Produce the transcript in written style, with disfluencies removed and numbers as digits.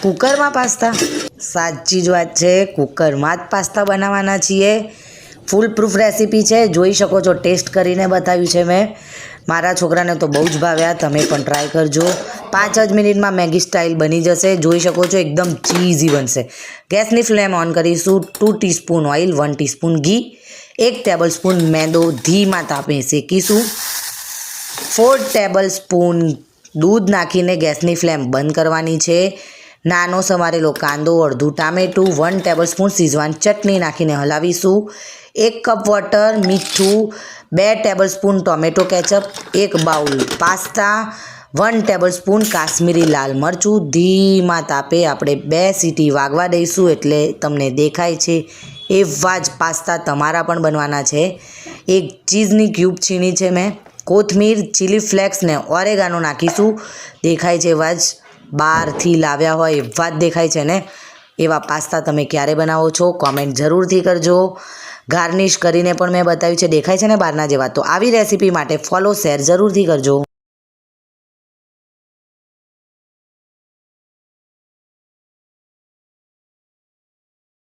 કુકરમાં પાસ્તા? સાચી જ વાત છે, કુકરમાં જ પાસ્તા બનાવવાના છીએ. ફૂલ પ્રૂફ રેસીપી છે, જોઈ શકો છો. ટેસ્ટ કરીને બતાવ્યું છે મેં. મારા છોકરાને તો બહુ જ ભાવ્યા. તમે પણ ટ્રાય કરજો. 5 જ મિનિટમાં મેગી સ્ટાઇલ બની જશે. જોઈ શકો છો, એકદમ ચીઝી બનશે. ગેસની ફ્લેમ ઓન કરીશું. 2 ટીસ્પૂન ઓઇલ, 1 ટીસ્પૂન ઘી, 1 ટેબલ સ્પૂન મેંદો ધીમા તાપે શેકીશું. 4 ટેબલ સ્પૂન દૂધ નાખીને ગેસની ફ્લેમ બંધ કરવાની છે. નાનો સમારેલો કાંદો, અડધું ટામેટું, 1 ટેબલ સ્પૂન શીઝવાન ચટણી નાખીને હલાવીશું. 1 કપ વોટર, મીઠું, 2 table spoon tomato ketchup, 1 bowl pasta, 1 table spoon Kashmiri લાલ મરચું. ધીમા તાપે આપણે 2 સીટી વાગવા દઈશું એટલે તમને દેખાય છે એવા જ પાસ્તા તમારા પણ બનવાના છે. 1 ચીઝની ક્યુબ છીણી છે મેં. કોથમીર, ચીલી ફ્લેક્સ ને ઓરેગાનો નાખીશું. દેખાય છે એવા જ, બહારથી લાવ્યા હોય એવા જ દેખાય છે ને. એવા પાસ્તા તમે ક્યારે બનાવો છો કોમેન્ટ જરૂરથી કરજો. ગાર્નિશ કરીને પણ મેં બતાવ્યું છે, દેખાય છે ને બહારના જેવા. તો આવી રેસીપી માટે ફોલો, શેર જરૂરથી કરજો.